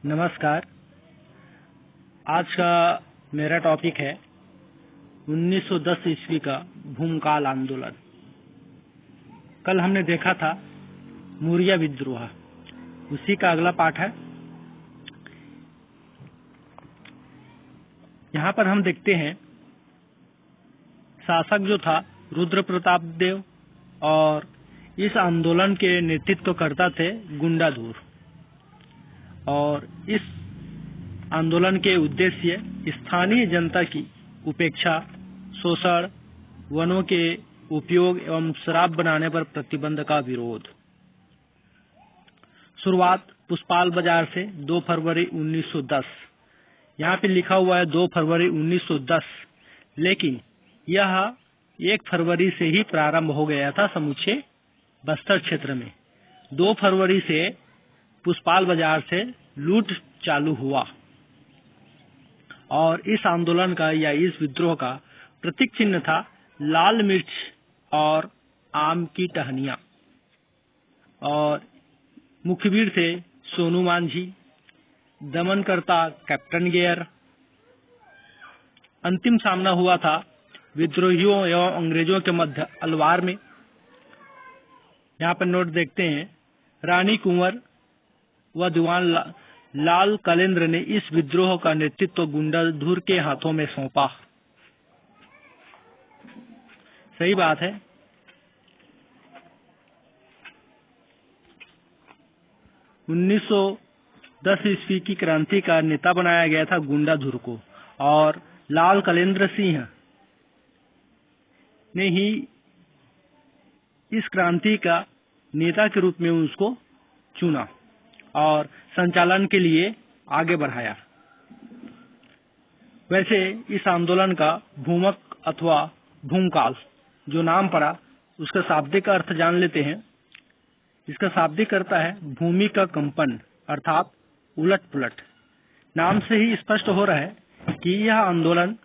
नमस्कार। आज का मेरा टॉपिक है 1910 ईस्वी का भूमकाल आंदोलन। कल हमने देखा था मुरिया विद्रोह, उसी का अगला पाठ है। यहाँ पर हम देखते हैं शासक जो था रुद्र प्रताप देव और इस आंदोलन के नेतृत्व करता थे गुंडाधुर। और इस आंदोलन के उद्देश्य स्थानीय जनता की उपेक्षा, शोषण, वनों के उपयोग एवं शराब बनाने पर प्रतिबंध का विरोध। शुरुआत पुष्पाल बाजार से 2 फरवरी 1910। यहाँ पे लिखा हुआ है 2 फरवरी 1910, लेकिन यह 1 फरवरी से ही प्रारंभ हो गया था समूचे बस्तर क्षेत्र में। 2 फरवरी से पुष्पाल बाजार से लूट चालू हुआ और इस आंदोलन का या इस विद्रोह का प्रतीक चिन्ह था लाल मिर्च और आम की टहनियां। और मुखबिर थे सोनू मांझी, दमनकर्ता कैप्टन गेयर। अंतिम सामना हुआ था विद्रोहियों एवं अंग्रेजों के मध्य अलवार में। यहाँ पर नोट देखते हैं, रानी कुंवर व दीवान लाल कलेंद्र ने इस विद्रोह का नेतृत्व गुंडाधुर के हाथों में सौंपा। सही बात है। उन्नीस 10 ईस्वी की क्रांति का नेता बनाया गया था गुंडाधुर को, और लाल कलेंद्र सिंह ने ही इस क्रांति का नेता के रूप में उसको चुना और संचालन के लिए आगे बढ़ाया। वैसे इस आंदोलन का भूमक अथवा भूमकाल जो नाम पड़ा, उसका शाब्दिक अर्थ जान लेते हैं। इसका शाब्दिक अर्थ है भूमि का कंपन, अर्थात उलट पुलट। नाम से ही स्पष्ट हो रहा है कि यह आंदोलन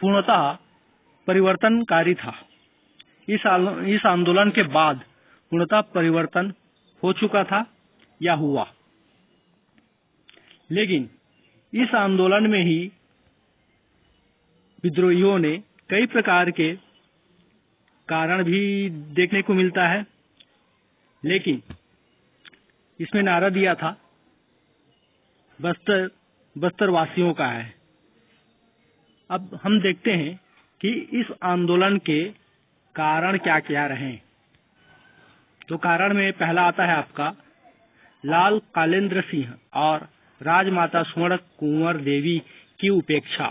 पूर्णतः परिवर्तनकारी था। इस आंदोलन के बाद पूर्णतः परिवर्तन हो चुका था या हुआ, लेकिन इस आंदोलन में ही विद्रोहियों ने कई प्रकार के कारण भी देखने को मिलता है, लेकिन इसमें नारा दिया था बस्तर वासियों का है। अब हम देखते हैं कि इस आंदोलन के कारण क्या क्या रहे। तो कारण में पहला आता है आपका लाल कालेंद्र सिंह और राजमाता स्वर्ण कुंवर देवी की उपेक्षा।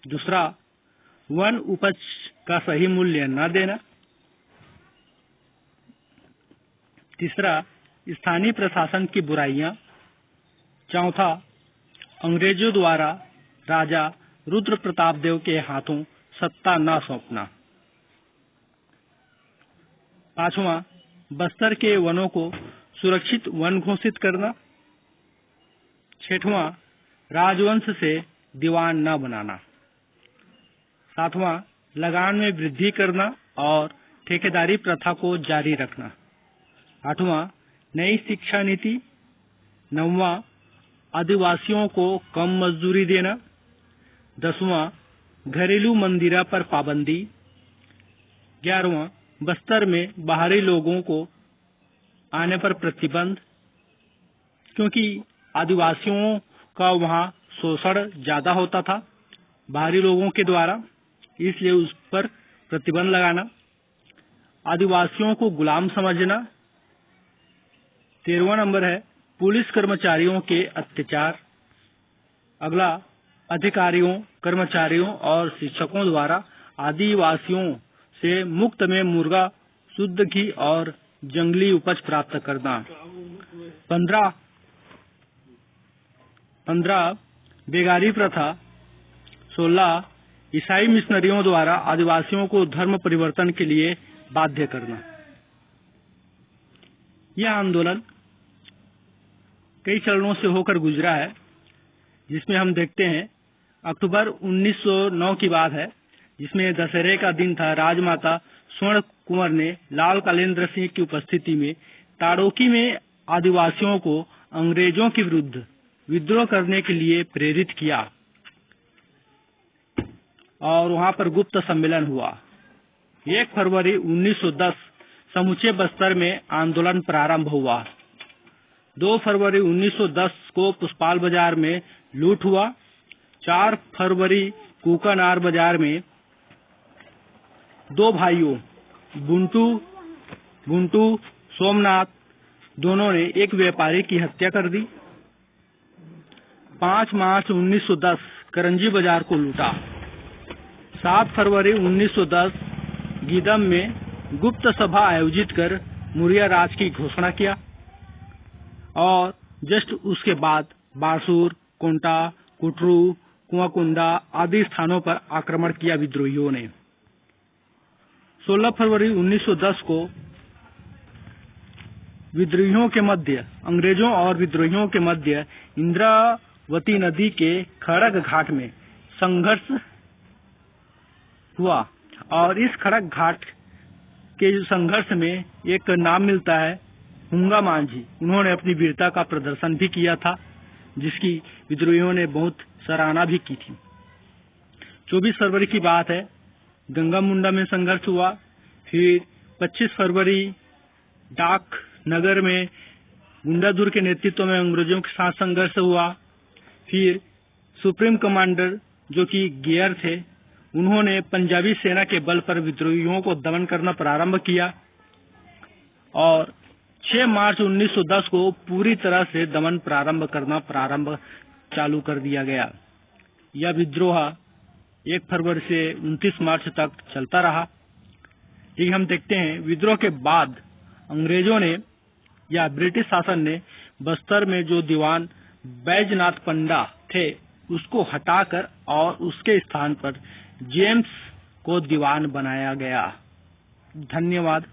दूसरा, वन उपज का सही मूल्य न देना। तीसरा, स्थानीय प्रशासन की बुराइयां। चौथा, अंग्रेजों द्वारा राजा रुद्र प्रताप देव के हाथों सत्ता न सौंपना। पांचवा, बस्तर के वनों को सुरक्षित वन घोषित करना। छठवां, राजवंश से दीवान न बनाना। सातवां, लगान में वृद्धि करना और ठेकेदारी प्रथा को जारी रखना। आठवां, नई शिक्षा नीति। नौवां, आदिवासियों को कम मजदूरी देना। 10वां, घरेलू मंदिरा पर पाबंदी। 11वां, बस्तर में बाहरी लोगों को आने पर प्रतिबंध, क्योंकि आदिवासियों का वहां शोषण ज्यादा होता था बाहरी लोगों के द्वारा, इसलिए उस पर प्रतिबंध लगाना। आदिवासियों को गुलाम समझना। 13वां नंबर है पुलिस कर्मचारियों के अत्याचार। अगला, अधिकारियों, कर्मचारियों और शिक्षकों द्वारा आदिवासियों से मुफ्त में मुर्गा, शुद्ध घी और जंगली उपज प्राप्त करना। 15 बेगारी प्रथा। 16 ईसाई मिशनरियों द्वारा आदिवासियों को धर्म परिवर्तन के लिए बाध्य करना। यह आंदोलन कई चरणों से होकर गुजरा है, जिसमें हम देखते हैं अक्टूबर 1909 की बात है, जिसमें दशहरे का दिन था। राजमाता स्वर्ण कुंवर ने लाल कालेंद्र सिंह की उपस्थिति में ताड़ोकी में आदिवासियों को अंग्रेजों के विरुद्ध विद्रोह करने के लिए प्रेरित किया और वहां पर गुप्त सम्मेलन हुआ। 1 फरवरी 1910 समूचे बस्तर में आंदोलन प्रारंभ हुआ। 2 फरवरी 1910 को पुष्पाल बाजार में लूट हुआ। 4 फरवरी कुकानार बाजार में 2 भाइयों बुंटू सोमनाथ दोनों ने एक व्यापारी की हत्या कर दी। 5 मार्च 1910 करंजी बाजार को लूटा। 7 फरवरी 1910 गीदम में गुप्त सभा आयोजित कर मुरिया राज की घोषणा किया और जस्ट उसके बाद बारसूर, कोंटा, कुटरू, कुआकुंडा आदि स्थानों पर आक्रमण किया विद्रोहियों ने। 16 फरवरी 1910 को विद्रोहियों के मध्य अंग्रेजों और विद्रोहियों के मध्य इंद्रावती नदी के खड़ग घाट में संघर्ष हुआ और इस खड़ग घाट के संघर्ष में एक नाम मिलता है हुंगा मांझी। उन्होंने अपनी वीरता का प्रदर्शन भी किया था, जिसकी विद्रोहियों ने बहुत सराहना भी की थी। 24 फरवरी की बात है, गंगा मुंडा में संघर्ष हुआ। फिर 25 फरवरी डाक नगर में गुंडाधुर के नेतृत्व में अंग्रेजों के साथ संघर्ष हुआ। फिर सुप्रीम कमांडर जो कि गियर थे, उन्होंने पंजाबी सेना के बल पर विद्रोहियों को दमन करना प्रारंभ किया और 6 मार्च 1910 को पूरी तरह से दमन प्रारंभ चालू कर दिया गया। यह विद्रोह 1 फरवरी से 29 मार्च तक चलता रहा। लेकिन हम देखते हैं विद्रोह के बाद अंग्रेजों ने या ब्रिटिश शासन ने बस्तर में जो दीवान बैजनाथ पंडा थे उसको हटाकर और उसके स्थान पर जेम्स को दीवान बनाया गया। धन्यवाद।